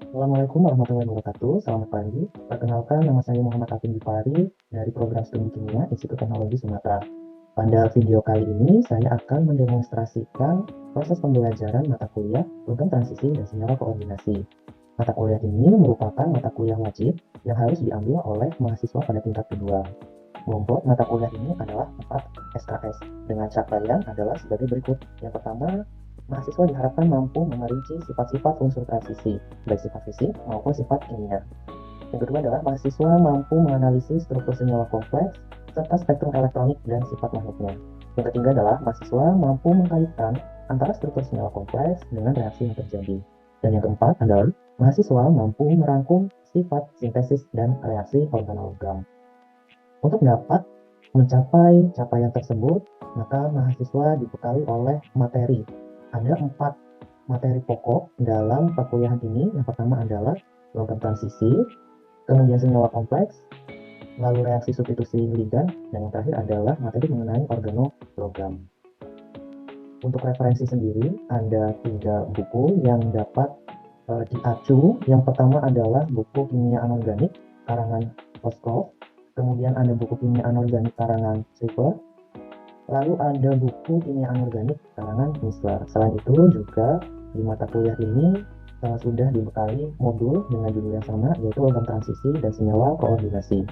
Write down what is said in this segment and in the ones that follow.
Assalamualaikum warahmatullahi wabarakatuh. Selamat pagi. Perkenalkan, nama saya Muhammad Alvin Gifari dari Program Studi Kimia Institut Teknologi Sumatera. Pada video kali ini, saya akan mendemonstrasikan proses pembelajaran mata kuliah program transisi dan senyawa koordinasi. Mata kuliah ini merupakan mata kuliah wajib yang harus diambil oleh mahasiswa pada tingkat kedua. Bobot mata kuliah ini adalah 4 SKS dengan capaian adalah sebagai berikut. Yang pertama, mahasiswa diharapkan mampu memerinci sifat-sifat unsur transisi, baik sifat fisik maupun sifat kimia. Yang kedua adalah mahasiswa mampu menganalisis struktur senyawa kompleks serta spektrum elektronik dan sifat magnetnya. Yang ketiga adalah mahasiswa mampu mengkaitkan antara struktur senyawa kompleks dengan reaksi yang terjadi. Dan yang keempat adalah mahasiswa mampu merangkum sifat sintesis dan reaksi organologam. Untuk dapat mencapai capaian tersebut, maka mahasiswa dibekali oleh materi. Ada 4 materi pokok dalam perkuliahan ini. Yang pertama adalah logam transisi, kemudian senyawa kompleks, lalu reaksi substitusi ligan, dan yang terakhir adalah materi mengenai organologam. Untuk referensi sendiri, ada 3 buku yang dapat diacu. Yang pertama adalah buku Kimia Anorganik karangan Roscoe, kemudian ada buku Kimia Anorganik karangan Schrieffer, lalu ada buku Kimia Anorganik karangan Missler. Selain itu juga di mata kuliah ini sudah dibekali modul dengan judul yang sama, yaitu logam transisi dan senyawa koordinasi.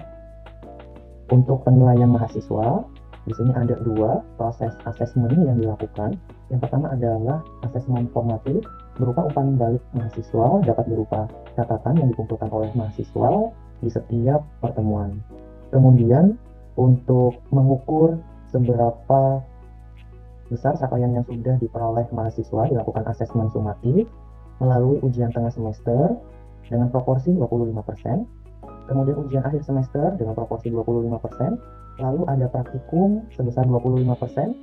Untuk penilaian mahasiswa, di sini ada 2 proses asesmen yang dilakukan. Yang pertama adalah asesmen formatif, berupa umpan balik mahasiswa dapat berupa catatan yang dikumpulkan oleh mahasiswa di setiap pertemuan. Kemudian untuk mengukur seberapa besar capaian yang sudah diperoleh mahasiswa, dilakukan asesmen sumatif melalui ujian tengah semester dengan proporsi 25%, kemudian ujian akhir semester dengan proporsi 25%, lalu ada praktikum sebesar 25%,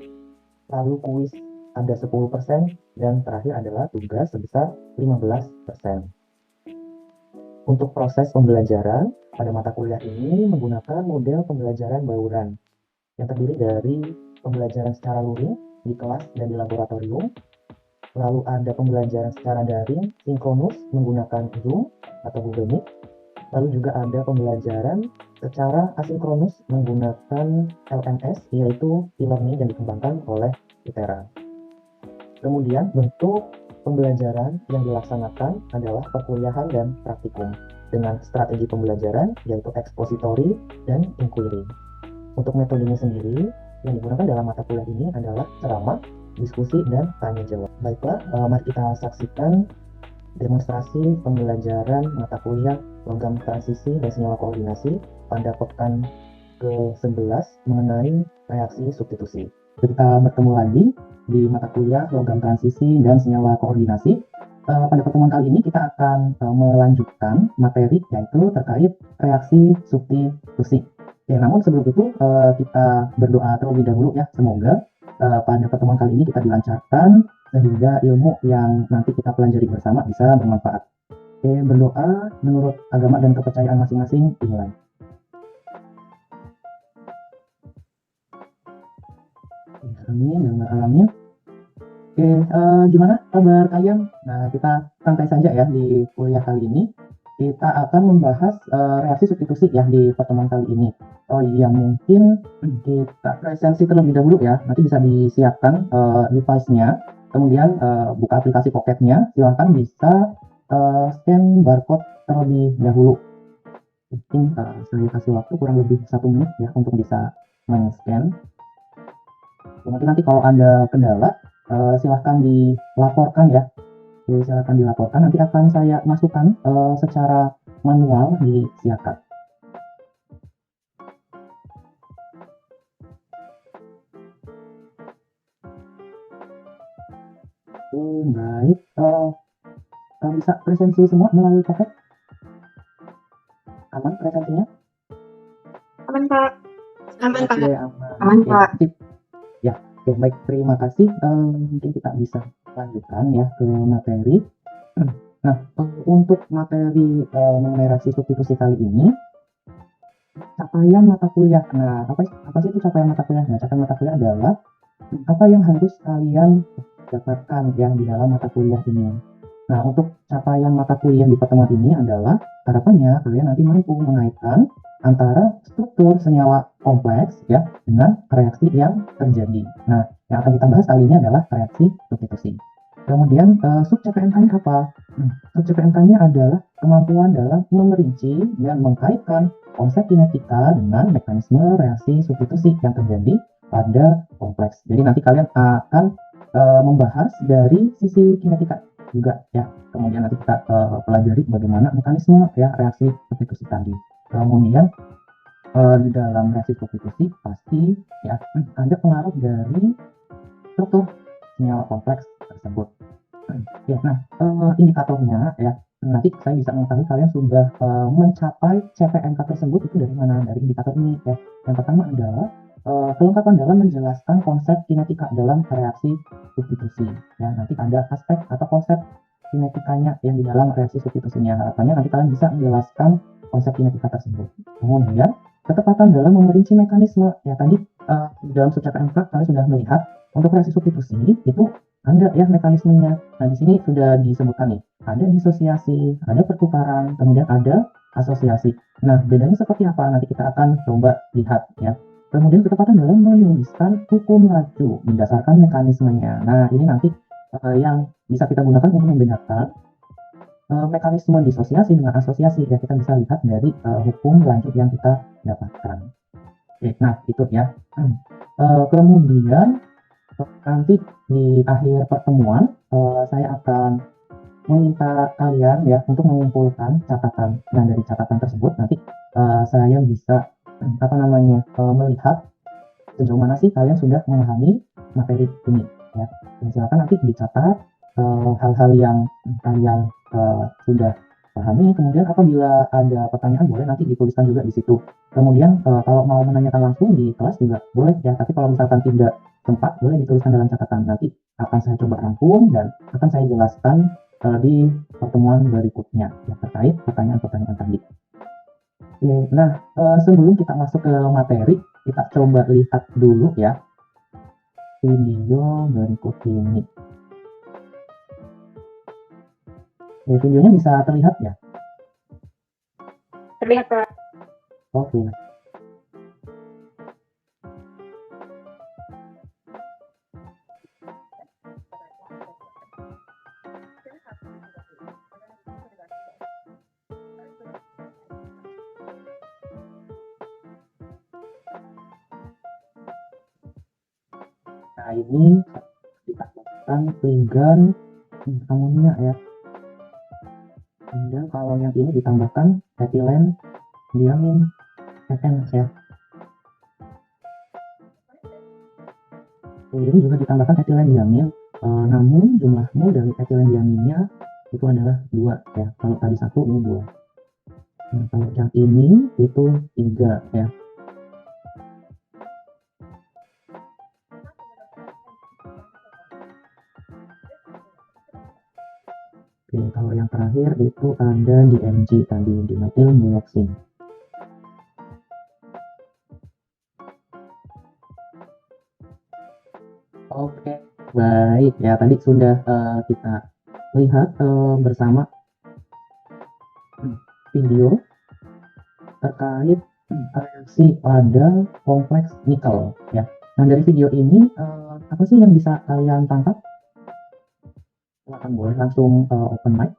lalu kuis ada 10%, dan terakhir adalah tugas sebesar 15%. Untuk proses pembelajaran pada mata kuliah ini menggunakan model pembelajaran bauran yang terdiri dari pembelajaran secara luring di kelas dan di laboratorium, lalu ada pembelajaran secara daring sinkronus menggunakan Zoom atau Google Meet, lalu juga ada pembelajaran secara asinkronus menggunakan LMS, yaitu e-learning yang dikembangkan oleh ITERA. Kemudian bentuk pembelajaran yang dilaksanakan adalah perkuliahan dan praktikum dengan strategi pembelajaran yaitu expository dan inquiry. Untuk metodenya sendiri yang digunakan dalam mata kuliah ini adalah ceramah, diskusi, dan tanya jawab. Baiklah, mari kita saksikan demonstrasi pembelajaran mata kuliah logam transisi dan senyawa koordinasi pada pekan ke-11 mengenai reaksi substitusi. Kita bertemu lagi di mata kuliah logam transisi dan senyawa koordinasi. Pada pertemuan kali ini kita akan melanjutkan materi yaitu terkait reaksi substitusi. Namun sebelum itu kita berdoa terlebih dahulu ya, semoga pada pertemuan kali ini kita dilancarkan sehingga ilmu yang nanti kita pelajari bersama bisa bermanfaat. Berdoa menurut agama dan kepercayaan masing-masing dimulai. Amin, ya alamin. Gimana kabar kalian? Nah, kita santai saja ya di kuliah kali ini. Kita akan membahas reaksi substitusi ya di pertemuan kali ini. Oh iya, mungkin kita presensi terlebih dahulu ya. Nanti bisa disiapkan device-nya. Kemudian buka aplikasi Pocket-nya. Silahkan bisa scan barcode terlebih dahulu. Mungkin saya kasih waktu kurang lebih 1 menit ya untuk bisa men-scan. Mungkin nanti kalau ada kendala silahkan dilaporkan ya. Jadi silahkan dilaporkan, nanti akan saya masukkan secara manual di Siakat. Baik, bisa presensi semua melalui Pocket? Aman presensinya? Aman Pak. Aman Pak. Oke, aman Pak. Ya, oke, baik, terima kasih. Mungkin kita bisa lanjutkan ya ke materi. Nah, untuk materi mengenai reaksi substitusi kali ini, capaian mata kuliah. Nah, apa sih itu capaian mata kuliah? Nah, capaian mata kuliah adalah apa yang harus kalian dapatkan ya di dalam mata kuliah ini. Nah, untuk capaian mata kuliah di pertemuan ini adalah harapannya kalian nanti mampu mengaitkan antara struktur senyawa kompleks ya dengan reaksi yang terjadi. Nah, yang akan kita bahas kali ini adalah reaksi substitusi. Kemudian sub CPNK-nya apa? Sub CPNK-nya adalah kemampuan dalam memerinci dan mengkaitkan konsep kinetika dengan mekanisme reaksi substitusi yang terjadi pada kompleks. Jadi nanti kalian akan membahas dari sisi kinetika juga ya. Kemudian nanti kita pelajari bagaimana mekanisme ya reaksi substitusi tadi. Kemudian di dalam reaksi substitusi pasti ya ada pengaruh dari struktur senyawa kompleks tersebut. Ya, nah indikatornya ya nanti saya bisa mengetahui kalian sudah mencapai CPNK tersebut itu dari mana, dari indikator ini ya. Yang pertama adalah kelengkapan dalam menjelaskan konsep kinetika dalam reaksi substitusi ya. Nanti ada aspek atau konsep kinetikanya yang di dalam reaksi substitusinya. Harapannya nanti kalian bisa menjelaskan konsep kinetika tersebut. Kemudian ketepatan dalam memerinci mekanisme ya. Tadi di dalam sub CPNK kalian sudah melihat untuk reaksi substitusi itu ada ya mekanismenya. Nah, di sini sudah disebutkan nih, ada disosiasi, ada pertukaran, kemudian ada asosiasi. Nah, bedanya seperti apa? Nanti kita akan coba lihat ya. Kemudian ketepatan dalam menuliskan hukum laju berdasarkan mekanismenya. Nah, ini nanti yang bisa kita gunakan untuk membedakan mekanisme disosiasi dengan asosiasi ya. Kita bisa lihat dari hukum lanjut yang kita dapatkan. Oke, nah itu ya. Kemudian nanti di akhir pertemuan saya akan meminta kalian ya untuk mengumpulkan catatan. Dan dari catatan tersebut nanti saya bisa melihat sejauh mana sih kalian sudah memahami materi ini ya. Dan silakan nanti dicatat hal-hal yang kalian sudah pahami. Kemudian apabila ada pertanyaan boleh nanti dituliskan juga di situ. Kemudian kalau mau menanyakan langsung di kelas juga boleh ya. Tapi kalau misalkan tidak sempat boleh dituliskan dalam catatan. Nanti akan saya coba rangkum dan akan saya jelaskan di pertemuan berikutnya ya, terkait pertanyaan-pertanyaan tadi. Oke, nah sebelum kita masuk ke materi, kita coba lihat dulu ya video berikut ini. Oke, videonya bisa terlihat ya? Terlihat, Pak. Oke. Nah, ini ditambahkan vegan amonia ya. Kemudian kalau yang ini ditambahkan etilen diamin SN ya. Ini juga ditambahkan etilen diamin, namun jumlah mol dari etilen diaminnya itu adalah 2 ya. Kalau tadi 1 ini 2. Nah, kalau yang ini itu 3 ya. Oke, kalau yang terakhir itu ada di MG tadi, di metil dioksin. Oke, baik ya. Tadi sudah kita lihat bersama video terkait reaksi pada kompleks nikel ya. Nah, dari video ini apa sih yang bisa kalian tangkap? Silakan boleh langsung open mic.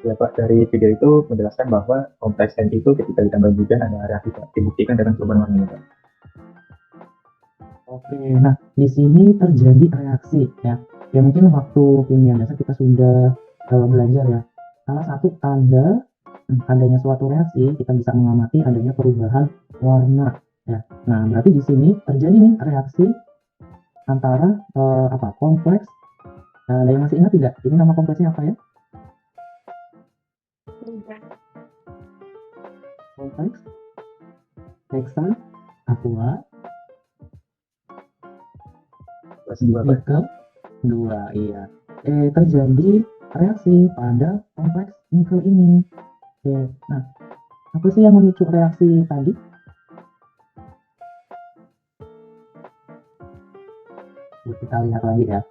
Ya Pak, dari video itu menjelaskan bahwa kompleks N itu ketika ditambah hujan ada reaksi dibuktikan dengan perubahan warna Pak. Oke, nah di sini terjadi reaksi ya. Ya mungkin waktu kimia dasar kita sudah belajar ya. Salah satu tanda adanya suatu reaksi kita bisa mengamati adanya perubahan warna ya. Nah berarti di sini terjadi nih reaksi antara kompleks. Ada yang masih ingat tidak? Ini nama kompleksnya apa ya? Kompleks heksa aqua nikel 2 iya. Terjadi reaksi pada kompleks nikel ini. Oke, nah apa sih yang memicu reaksi tadi? Kita lihat lagi ya.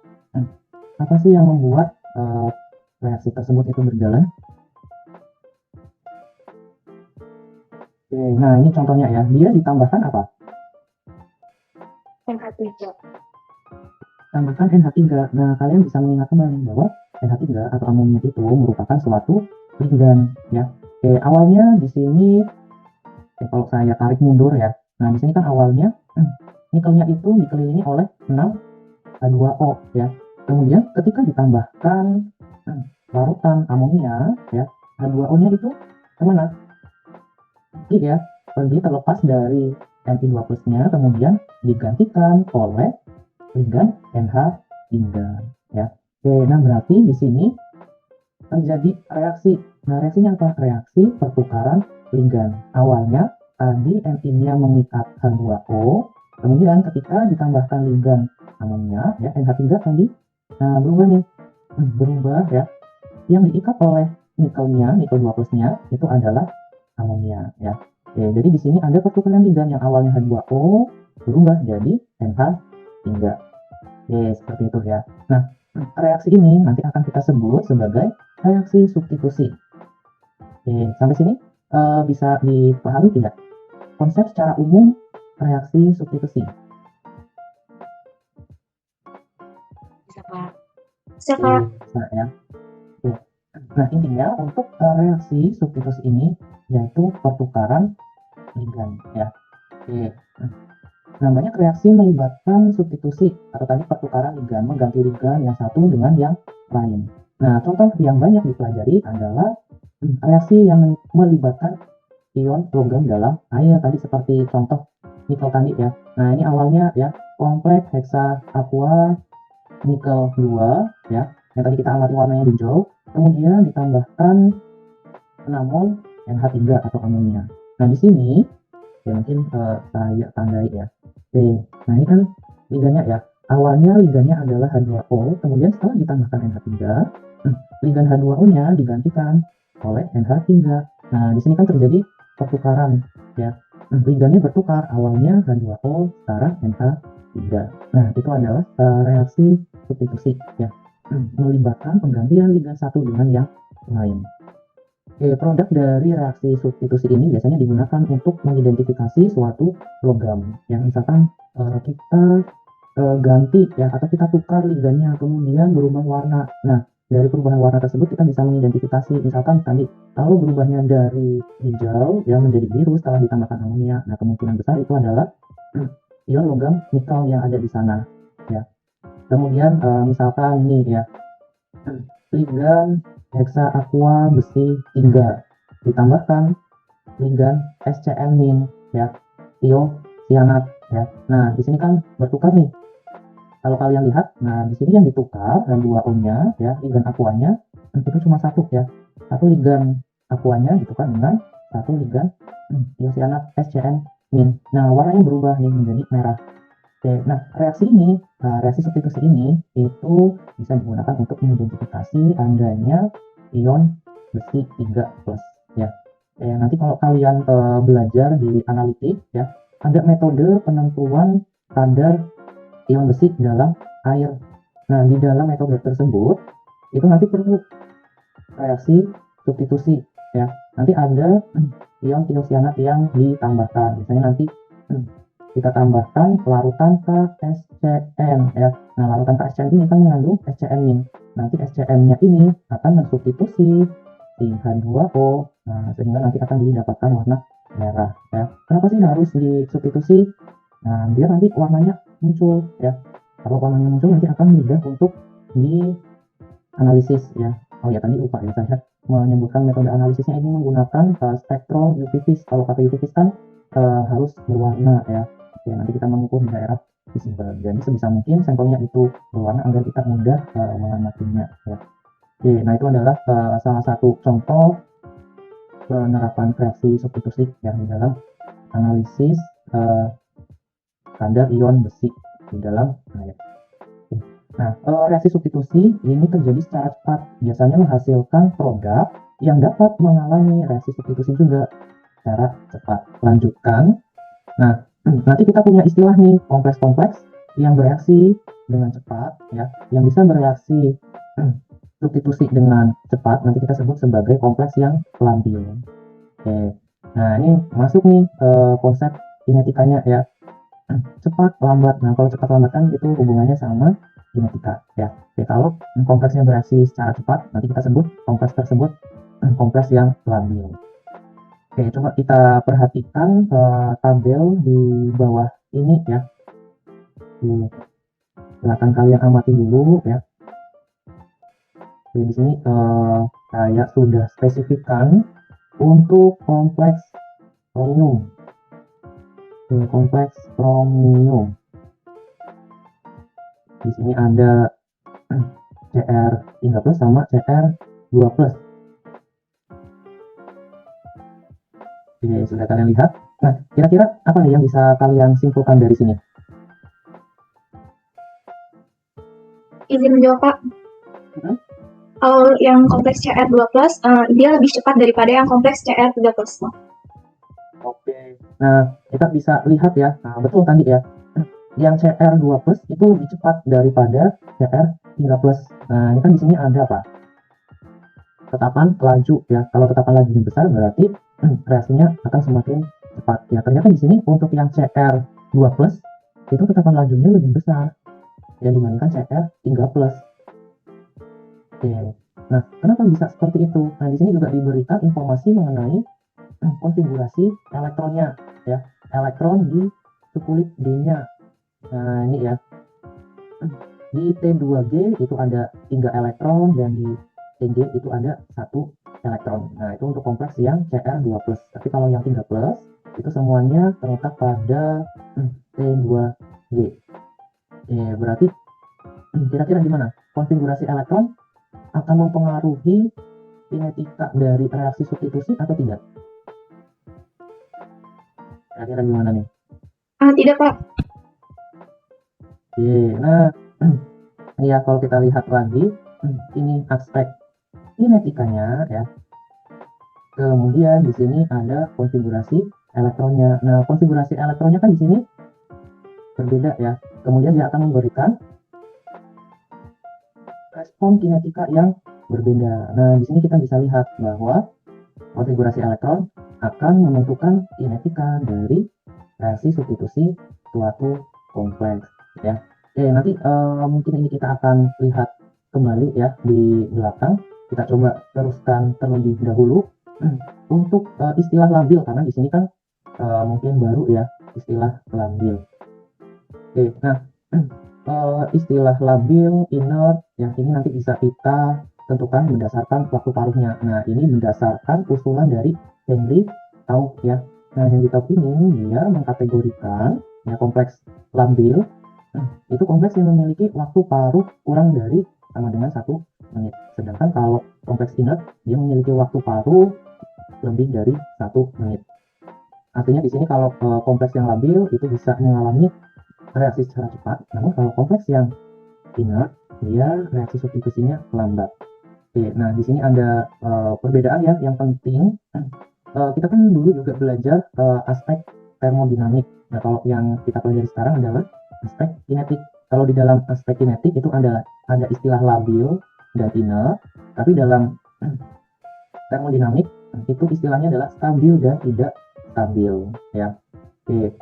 apa sih yang membuat reaksi tersebut itu berjalan? Oke, nah ini contohnya ya, dia ditambahkan apa? NH3. Tambahkan NH3. Nah, kalian bisa mengingat kembali bahwa NH3 atau amonia itu merupakan suatu linggan ya. Oke, awalnya di sini kalau saya tarik mundur ya. Nah, di sini kan awalnya nikelnya itu dikelilingi oleh 6 H2O ya. Kemudian ketika ditambahkan larutan amonia ya, H2O-nya itu kemana? Ya, pergi terlepas dari Mi2+-nya, kemudian digantikan oleh linggan NH3 ya. Oke, nah berarti di sini terjadi reaksi. Nah, reaksinya apa? Reaksi pertukaran linggan. Awalnya tadi Mi-nya mengikat H2O, kemudian ketika ditambahkan linggan amonia ya, NH3 tadi berubah nih. Berubah ya. Yang diikat oleh nikelnya, nikel 2+-nya itu adalah amonia ya. Oke, jadi di sini ada pertukaran linggan yang awalnya H2O berubah jadi NH3. Oke, seperti itu ya. Nah, reaksi ini nanti akan kita sebut sebagai reaksi substitusi. Oke, sampai sini bisa dipahami tidak? Konsep secara umum reaksi substitusi. Bisa, Pak. Bisa, Pak. Bisa ya. Oke. Nah, intinya untuk reaksi substitusi ini yaitu pertukaran linggan ya. Oke. Nah, banyak reaksi melibatkan substitusi atau tadi pertukaran linggan, mengganti linggan yang satu dengan yang lain. Nah, contoh yang banyak dipelajari adalah reaksi yang melibatkan ion logam dalam air, tadi seperti contoh nikel tadi ya. Nah, ini awalnya ya kompleks heksa aqua nikel 2 ya, yang tadi kita amati warnanya hijau, kemudian ditambahkan 6 mol NH3 atau amonia. Nah, di sini ya mungkin saya tandai ya. Oke, nah ini kan linggannya ya. Awalnya linggannya adalah H2O, kemudian setelah ditambahkan NH3, linggan H2O-nya digantikan oleh NH3. Nah, di sini kan terjadi pertukaran ya. Linggannya bertukar, awalnya H2O, sekarang NH3. Nah, itu adalah reaksi substitusi ya. Melibatkan penggantian linggan satu dengan yang lain. Oke, produk dari reaksi substitusi ini biasanya digunakan untuk mengidentifikasi suatu logam. Yang misalkan kita ganti ya, atau kita tukar linggannya, kemudian berubah warna. Nah, dari perubahan warna tersebut kita bisa mengidentifikasi. Misalkan tadi kalau berubahnya dari hijau ya menjadi biru setelah ditambahkan amonia. Nah, kemungkinan besar itu adalah ion logam nikel yang ada di sana ya. Kemudian misalkan ini ya, linggan heksa aqua besi 3 ditambahkan linggan SCN- ya, tiosianat ya. Nah, di sini kan bertukar nih. Kalau kalian lihat, nah di sini yang ditukar H2O-nya ya, linggan aquanya itu cuma satu ya. Satu linggan aquanya ditukar dengan satu linggan tiosianat SCN-. Nah, warnanya berubah nih menjadi merah. Oke, nah reaksi ini, reaksi substitusi ini itu bisa digunakan untuk mengidentifikasi adanya ion besi 3+ ya. Nanti kalau kalian belajar di analitik ya, ada metode penentuan kadar ion besi dalam air. Nah, di dalam metode tersebut itu nanti perlu reaksi substitusi ya. Nanti ada ion tiosianat yang ditambahkan. Misalnya nanti kita tambahkan larutan KSCN ya. Nah, larutan KSCN ini kan mengandung SCN-. Nanti SCN-nya ini akan mensubstitusi si H2O, nah, sehingga nanti akan didapatkan warna merah ya. Kenapa sih harus disubstitusi? Nah, biar nanti warnanya muncul ya. Kalau warnanya muncul nanti akan mudah untuk dianalisis ya. Oh ya, tadi lupa ya saya menyebutkan metode analisisnya ini menggunakan spektro UV-Vis. Kalau pakai UV-Vis kan harus berwarna ya. Oke, nanti kita mengukur di daerah visible. Jadi sebisa mungkin sampelnya itu berwarna agar kita mudah mengamatinya ya. Oke, nah itu adalah salah satu contoh penerapan reaksi substitusi yang di dalam analisis kadar ion besi di dalam air. Nah, reaksi substitusi ini terjadi secara cepat, biasanya menghasilkan produk yang dapat mengalami reaksi substitusi juga secara cepat. Lanjutkan. Nah, nanti kita punya istilah nih, kompleks-kompleks yang bereaksi dengan cepat, ya, yang bisa bereaksi substitusi dengan cepat, nanti kita sebut sebagai kompleks yang labil. Oke, nah ini masuk nih konsep kinetikanya ya, cepat lambat. Nah kalau cepat lambat kan itu hubungannya sama kinetika ya. Oke, kalau kompleksnya bereaksi secara cepat, nanti kita sebut kompleks tersebut kompleks yang labil. Oke, coba kita perhatikan tabel di bawah ini ya. Silakan kalian amati dulu ya. Oke, di sini saya sudah spesifikkan untuk kompleks chromium. Oke, kompleks chromium. Di sini ada Cr3+ sama Cr2+. Oke, sudah kalian lihat. Nah, kira-kira apa nih yang bisa kalian simpulkan dari sini? Izin menjawab, Pak. Kalau yang kompleks Cr2+, dia lebih cepat daripada yang kompleks Cr3+. Oke, nah kita bisa lihat ya, nah, betul tadi ya, yang Cr2+ itu lebih cepat daripada Cr3+. Nah, ini kan di sini ada apa? Tetapan laju ya. Kalau tetapan lajunya besar berarti reaksinya akan semakin cepat ya. Ternyata di sini untuk yang Cr2+ itu tetapan lajunya lebih besar ya dibandingkan Cr3+. Oke. Nah, kenapa bisa seperti itu? Nah, di sini juga diberikan informasi mengenai konfigurasi elektronnya ya. Elektron di sukulit D-nya. Nah, ini ya. Di T2G itu ada 3 elektron dan di TG itu ada 1 elektron. Nah, itu untuk kompleks yang Cr2+. Tapi kalau yang 3+, itu semuanya terletak pada T2G. Berarti kira-kira gimana? Konfigurasi elektron akan mempengaruhi kinetika dari reaksi substitusi atau tidak? Kira-kira gimana nih? Tidak, Pak. Nah, ya kalau kita lihat lagi, ini aspek kinetikanya ya. Kemudian di sini ada konfigurasi elektronnya. Nah, konfigurasi elektronnya kan di sini berbeda ya. Kemudian dia akan memberikan respon kinetika yang berbeda. Nah, di sini kita bisa lihat bahwa konfigurasi elektron akan menentukan kinetika dari reaksi substitusi suatu kompleks ya. Nanti mungkin ini kita akan lihat kembali ya di belakang. Kita coba teruskan terlebih dahulu untuk istilah labil, karena di sini kan mungkin baru ya istilah labil. Nah istilah labil, inert, yang ini nanti bisa kita tentukan berdasarkan waktu paruhnya. Nah, ini berdasarkan usulan dari Henry Taub ya. Nah, Henry Taub ini dia mengkategorikan ya kompleks labil itu kompleks yang memiliki waktu paruh kurang dari sama dengan 1 menit. Sedangkan kalau kompleks inert dia memiliki waktu paruh lebih dari 1 menit. Artinya di sini kalau kompleks yang labil itu bisa mengalami reaksi secara cepat, namun kalau kompleks yang inert dia reaksi substitusinya lambat. Nah di sini ada perbedaan ya yang penting. Kita kan dulu juga belajar aspek termodinamik. Nah kalau yang kita pelajari sekarang adalah aspek kinetik. Kalau di dalam aspek kinetik itu ada istilah labil dan inert, tapi dalam termodinamik itu istilahnya adalah stabil dan tidak stabil ya.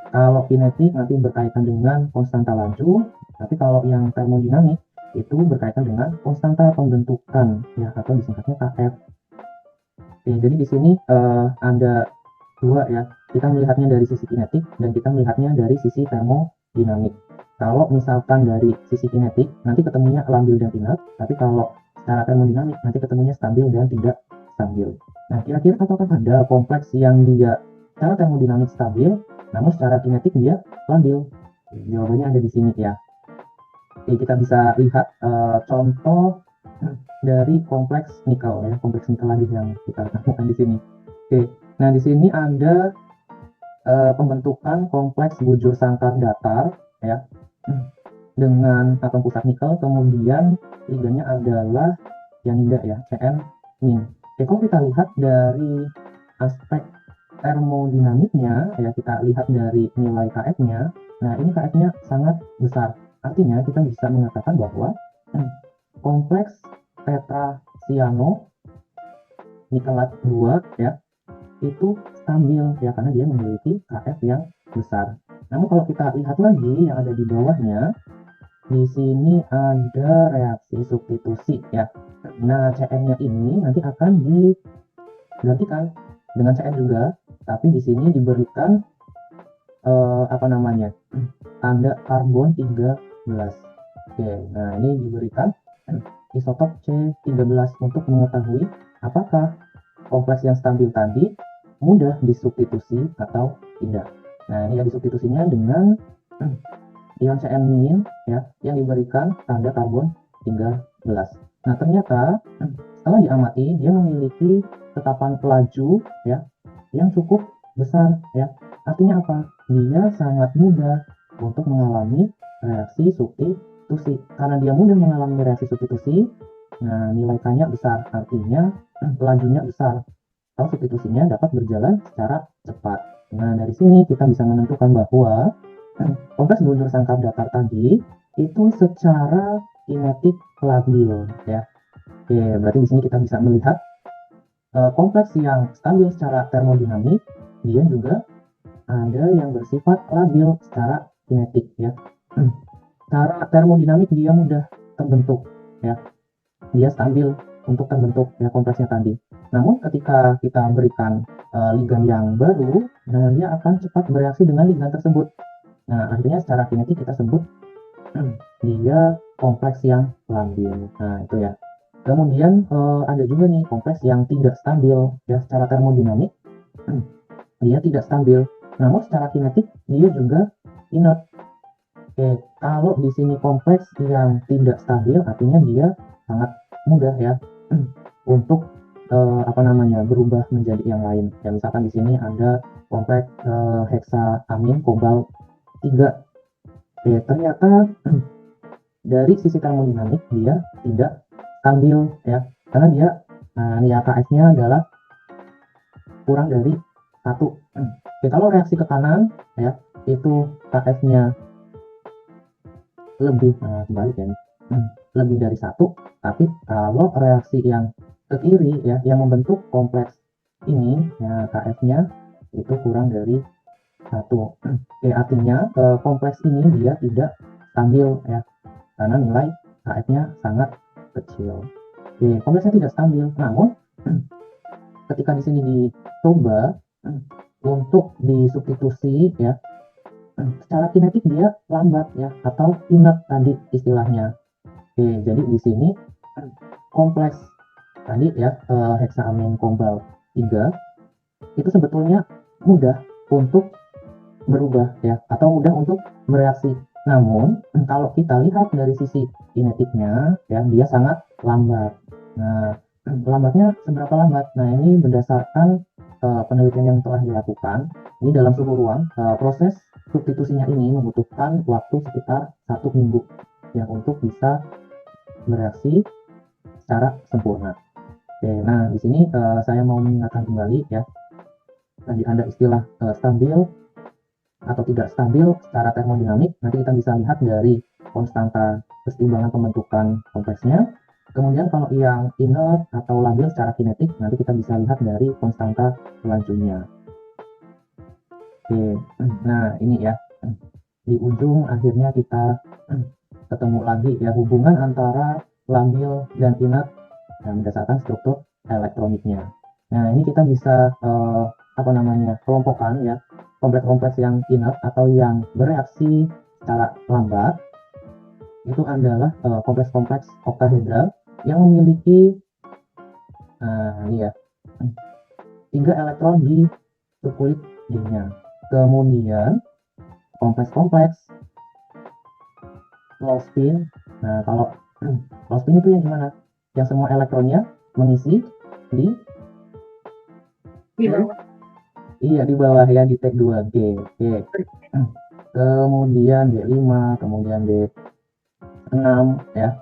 Kalau kinetik nanti berkaitan dengan konstanta laju, tapi kalau yang termodinamik itu berkaitan dengan konstanta pembentukan ya, atau disingkatnya KF. Jadi di sini ada dua ya, kita melihatnya dari sisi kinetik dan kita melihatnya dari sisi termodinamik. Kalau misalkan dari sisi kinetik nanti ketemunya labil dan inert, tapi kalau secara termodinamik nanti ketemunya stabil dan tidak stabil. Nah, kira-kira apakah ada kompleks yang dia secara termodinamik stabil namun secara kinetik dia labil? Jawabannya ada di sini ya. Kita bisa lihat contoh dari kompleks nikel ya, kompleks nikel lagi yang kita temukan di sini. Nah di sini ada pembentukan kompleks bujur sangkar datar ya, dengan atom pusat nikel, kemudian ligandnya adalah cyanida ya, Cn-. Kalau kita lihat dari aspek termodinamiknya ya, kita lihat dari nilai Kf-nya, Nah, ini KF-nya sangat besar. Artinya kita bisa mengatakan bahwa kompleks tetrasiano nikelat 2 ya, itu stabil ya karena dia memiliki KF yang besar. Namun kalau kita lihat lagi yang ada di bawahnya, di sini ada reaksi substitusi ya. Nah, CN-nya ini nanti akan digantikan dengan CN juga, tapi di sini diberikan tanda karbon 13. Oke, nah ini diberikan isotop C13 untuk mengetahui apakah kompleks yang stabil tadi mudah disubstitusi atau tidak. Nah, ini ya disubstitusinya dengan ion CN- ya yang diberikan tanda karbon 13. Nah, ternyata setelah diamati dia memiliki tetapan laju ya yang cukup besar ya. Artinya apa? Dia sangat mudah untuk mengalami reaksi substitusi. Karena dia mudah mengalami reaksi substitusi, nah nilai K-nya besar, artinya lajunya besar. Atau substitusinya dapat berjalan secara cepat. Nah, dari sini kita bisa menentukan bahwa kompleks bundur sangkap datar tadi itu secara kinetik labil ya. Oke, berarti di sini kita bisa melihat kompleks yang stabil secara termodinamik, dia juga ada yang bersifat labil secara kinetik ya. Secara termodinamik dia mudah terbentuk ya. Dia stabil untuk terbentuk ya kompleksnya tadi. Namun ketika kita berikan ligan yang baru, nah dia akan cepat bereaksi dengan ligan tersebut. Nah, artinya secara kinetik kita sebut dia kompleks yang labil. Nah, itu ya. Kemudian ada juga nih kompleks yang tidak stabil ya secara termodinamik. Dia tidak stabil. Namun secara kinetik dia juga inert. Oke, kalau di sini kompleks yang tidak stabil artinya dia sangat mudah ya untuk berubah menjadi yang lain. Ya misalkan di sini ada kompleks heksa-amin kobalt 3. Oke, ternyata dari sisi termodinamik dia tidak stabil ya. Karena dia KF-nya adalah kurang dari 1. Oke, kalau reaksi ke kanan ya itu KF-nya lebih lebih dari 1, tapi kalau reaksi yang ke kiri ya yang membentuk kompleks ini ya KF-nya itu kurang dari 1. Oke, artinya kompleks ini dia tidak stabil ya karena nilai KF-nya sangat kecil. Oke, kompleksnya tidak stabil. Namun ketika di sini dicoba untuk disubstitusi ya secara kinetik dia lambat ya atau inert tadi istilahnya. Oke, jadi di sini kompleks tadi ya heksa-amin kobalt 3 itu sebetulnya mudah untuk berubah ya atau mudah untuk bereaksi. Namun kalau kita lihat dari sisi kinetiknya ya dia sangat lambat. Nah, lambatnya seberapa lambat? Nah, ini berdasarkan penelitian yang telah dilakukan. Ini dalam suhu ruang proses substitusinya ini membutuhkan waktu sekitar 1 minggu ya untuk bisa bereaksi secara sempurna. Oke, nah di sini saya mau mengingatkan kembali ya. Tadi ada istilah stabil atau tidak stabil secara termodinamik. Nanti kita bisa lihat dari konstanta keseimbangan pembentukan kompleksnya. Kemudian kalau yang inert atau labil secara kinetik, nanti kita bisa lihat dari konstanta lajunya. Oke, nah ini ya di ujung akhirnya kita ketemu lagi ya hubungan antara labil dan inert berdasarkan struktur elektroniknya. Nah, ini kita bisa kelompokkan ya kompleks-kompleks yang inert atau yang bereaksi secara lambat itu adalah kompleks-kompleks oktahedral yang memiliki ini ya 3 elektron di subkulit D-nya. Kemudian kompleks-kompleks low spin. Nah, kalau low spin itu yang gimana? Yang semua elektronnya mengisi di bawah. Iya, di bawah ya di tag 2G. Oke. Kemudian D5, kemudian D6 ya.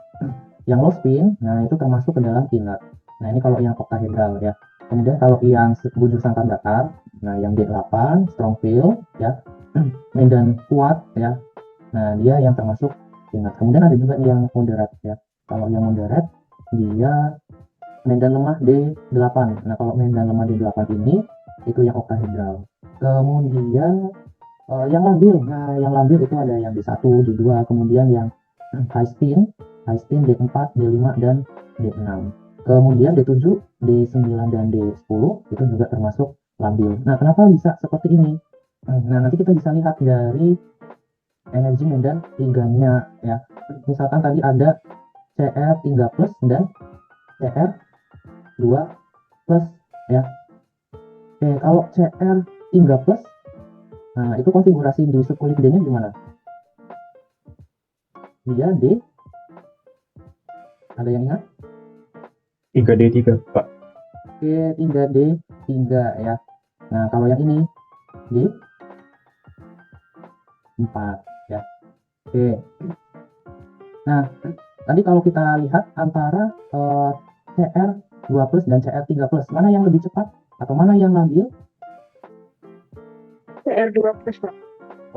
Yang low spin, nah itu termasuk ke dalam inert. Nah, ini kalau yang oktahedral ya. Kemudian kalau yang bundur sangkap datar, nah yang D8 strong field ya. medan kuat ya. Nah, dia yang termasuk ingat. Kemudian ada juga yang moderat ya. Kalau yang moderat dia medan lemah D8. Nah, kalau medan lemah D8 ini itu yang oktahedral. Kemudian yang labil. Nah, yang labil itu ada yang D1, D2, kemudian yang high spin D4, D5 dan D6. Kemudian D7, D9 dan D10 itu juga termasuk labil. Nah, kenapa bisa seperti ini? Nah, nanti kita bisa lihat dari energi medan ligannya ya. Misalkan tadi ada Cr3 plus dan Cr2 plus ya. Oke, kalau Cr3 plus, nah itu konfigurasi di subkulit D-nya gimana? Dia D, ada yang ingat? 3D3, Pak. Oke, 3D3 ya. Nah, kalau yang ini D4 ya. Oke. Nah, tadi kalau kita lihat antara Cr2 plus dan Cr3 plus, mana yang lebih cepat atau mana yang labil? CR2 plus, Pak.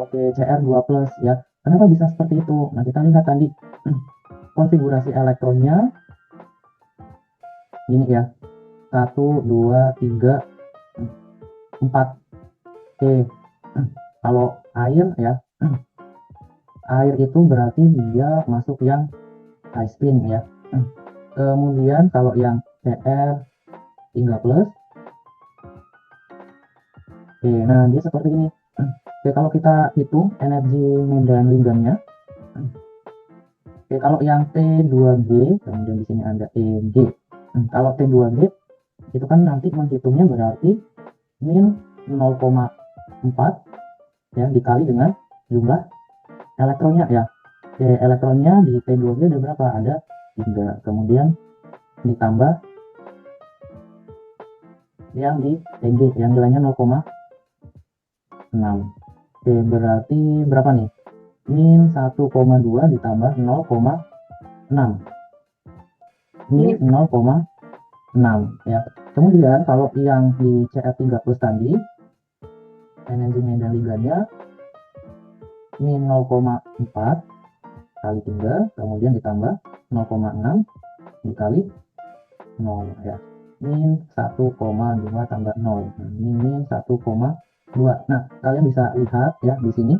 Oke, Cr2 plus ya. Kenapa bisa seperti itu? Nah, kita lihat tadi konfigurasi elektronnya ini ya. 1, 2, 3, 4. Oke. Kalau air ya. Air itu berarti dia masuk yang high spin ya. Kemudian kalau yang Cr3 plus. Oke, nah dia seperti ini. Oke, kalau kita hitung energi medan ligannya. Oke, kalau yang T2G, kemudian di sini ada EG. Kalau T2G itu kan nanti menghitungnya berarti min 0,4 ya dikali dengan jumlah elektronnya ya. Oke, elektronnya di T2G ada berapa? Ada 3. Kemudian ditambah yang di EG yang nilainya 0,6. Oke, berarti berapa nih? Min 1,2 ditambah 0,6. Min 0,6 ya. Kemudian kalau yang di Cr3 plus tadi energi medan ligannya min 0,4 kali 3, kemudian ditambah 0,6 dikali 0 ya. Min 1,2 tambah 0. Nah, min 1,2. Nah, kalian bisa lihat ya di sini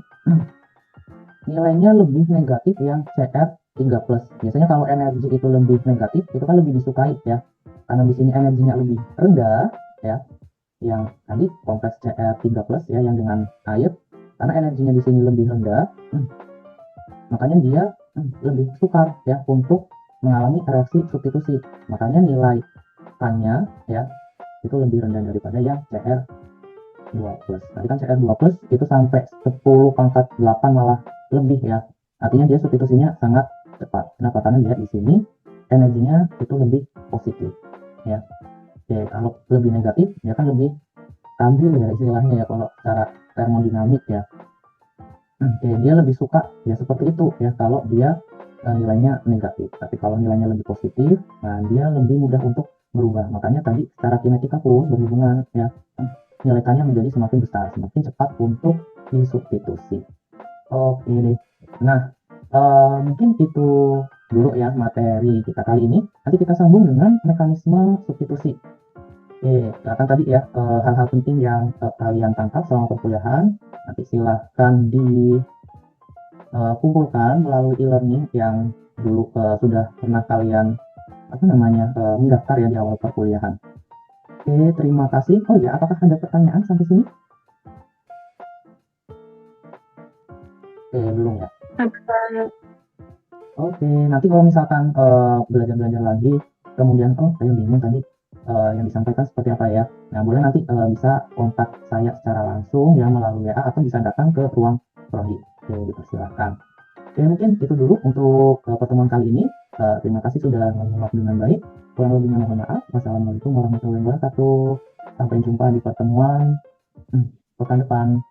nilainya lebih negatif yang Cr3 plus. Biasanya kalau energi itu lebih negatif, itu kan lebih disukai ya. Karena di sini energinya lebih rendah ya. Yang tadi kompleks Cr3 plus ya yang dengan air, karena energinya di sini lebih rendah, makanya dia lebih sukar ya untuk mengalami reaksi substitusi. Makanya nilai K-nya ya itu lebih rendah daripada yang Cr2 plus. Tadi kan Cr2 plus itu sampai 10 pangkat 8 malah lebih ya. Artinya dia substitusinya sangat cepat. Kenapa? Karena dia di sini energinya itu lebih positif ya. Oke, kalau lebih negatif dia kan lebih stabil ya istilahnya ya kalau secara termodinamik ya. Oke, dia lebih suka ya seperti itu ya kalau dia nilainya negatif. Tapi kalau nilainya lebih positif, nah dia lebih mudah untuk berubah. Makanya tadi secara kinetika pun berhubungan ya. Nilai K-nya menjadi semakin besar, semakin cepat untuk disubstitusi. Oke deh. Nah, mungkin itu dulu ya materi kita kali ini. Nanti kita sambung dengan mekanisme substitusi. Oke, kan tadi ya hal-hal penting yang kalian tangkap selama perkuliahan. Nanti silahkan dikumpulkan melalui e-learning yang dulu sudah pernah kalian mendaftar ya di awal perkuliahan. Oke, terima kasih. Oh ya, apakah ada pertanyaan sampai sini? Oke, belum ya. Oke, nanti kalau misalkan belajar-belajar lagi, kemudian saya bingung tadi yang disampaikan seperti apa ya. Nah, boleh nanti bisa kontak saya secara langsung ya melalui WA atau bisa datang ke ruang prodi. Oke, dipersilakan. Oke, mungkin itu dulu untuk pertemuan kali ini. Terima kasih sudah menyimak dengan baik. Kurang lebihnya mohon maaf. Wassalamualaikum warahmatullahi wabarakatuh. Sampai jumpa di pertemuan pekan depan.